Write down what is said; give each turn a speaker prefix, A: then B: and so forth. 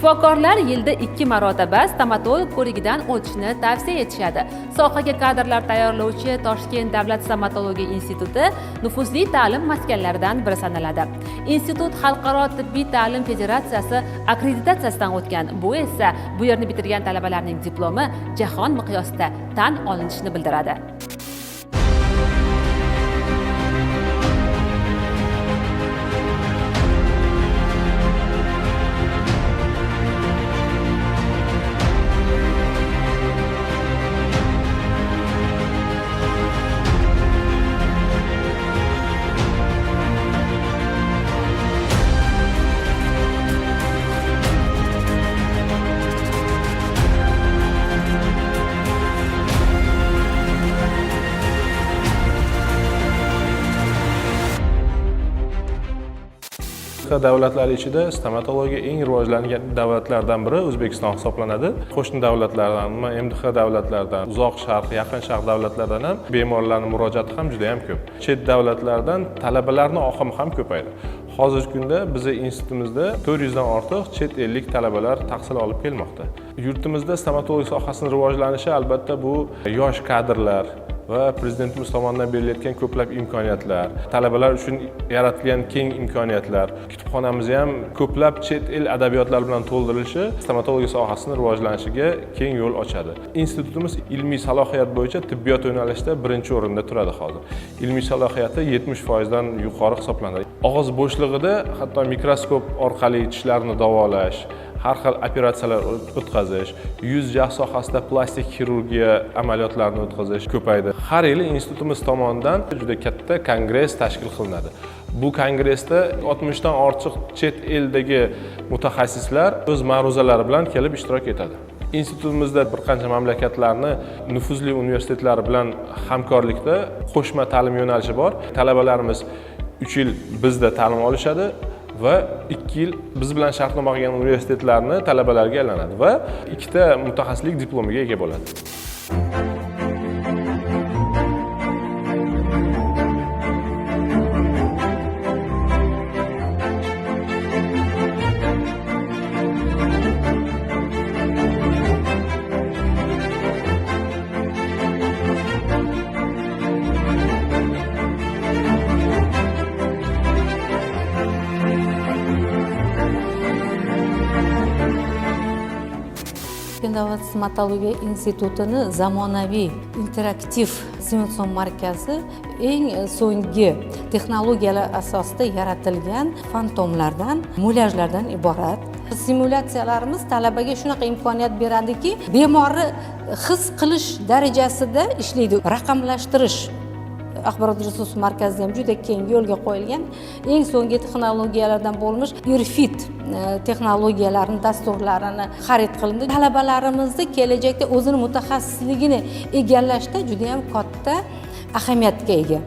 A: Shifokorlar yilda 2 marotaba stomatolog ko'rigidan o'tishni tavsiya etishadi. Sohaga kadrlar tayyorlovchi Toshkent davlat stomatologiya instituti nufuzli ta'lim maskanlaridan biri sanaladi. Institut Xalqaro tibbiy ta'lim federatsiyasi akkreditatsiyasidan o'tgan. Bu esa bu yerni bitirgan talabalarning diplomi jahon miqyosida tan olinishini bildiradi.
B: Davlatlari ichida stomatologiya eng rivojlangan davlatlardan biri O'zbekiston hisoblanadi. Qo'shni davlatlardan, MDH davlatlardan, Uzoq Sharq, Yaqin Sharq davlatlardan ham bemorlarning murojaati ham juda ham ko'p. Chet davlatlardan talabalarning oqimi ham ko'paydi. Hozirgi kunda bizning institutimizda 400 dan ortiq chet ellik talabalar tahsil olib kelmoqda. Yurtimizda stomatologiya sohasining rivojlanishi albatta bu yosh kadrlar va prezidentimiz tomonidan berilayotgan ko'plab imkoniyatlar, talabalar uchun yaratilgan keng imkoniyatlar, kutubxonamizni ham ko'plab chet el adabiyotlar bilan to'ldirilishi stomatologiya sohasining rivojlanishiga keng yo'l ochadi. Institutimiz ilmiy salohiyat bo'yicha tibbiyot yo'nalishida birinchi o'rinda turadi hozir. Ilmiy salohiyati 70% dan yuqori hisoblanadi. Og'iz bo'shlig'ida hatto mikroskop orqali tishlarni davolash, har xil operatsiyalar o'tkazish, yuz jag' sohasida plastik xirurgiya amaliyotlarini o'tkazish ko'paydi. Har yili institutimiz tomonidan juda katta kongress tashkil qilinadi. Bu kongressda 60 dan ortiq chet eldagi mutaxassislar o'z ma'ruzalari bilan kelib ishtirok etadi. Institutimizda bir qancha mamlakatlarni nufuzli universitetlari bilan hamkorlikda qo'shma ta'lim yo'nalishi bor. Talabalarimiz 3 yil bizda ta'lim olishadi va 2 yil biz bilan shartnoma qilgan universitetlarni talabalariga aylanadi va 2 ta mutaxassislik diplomiga ega bo'ladi.
C: Davlat stomatologiya institutini zamonaviy interaktiv simulyatsiya markazi eng so'nggi texnologiyalar asosida yaratilgan fantomlardan, mulyajlardan iborat. Simulyatsiyalarimiz talabaga shunaqa imkoniyat beradiki, bemorni his qilish darajasida ishlaydi. Raqamlashtirish axborot resurs markazida ham juda keng yo'lga qo'yilgan eng so'nggi texnologiyalardan bo'lmish URFIT texnologiyalarini, dasturlarini xarid qilindi. Talabalarimizni kelajakda o'zini mutaxassisligini egallashda juda ham katta ahamiyatga ega.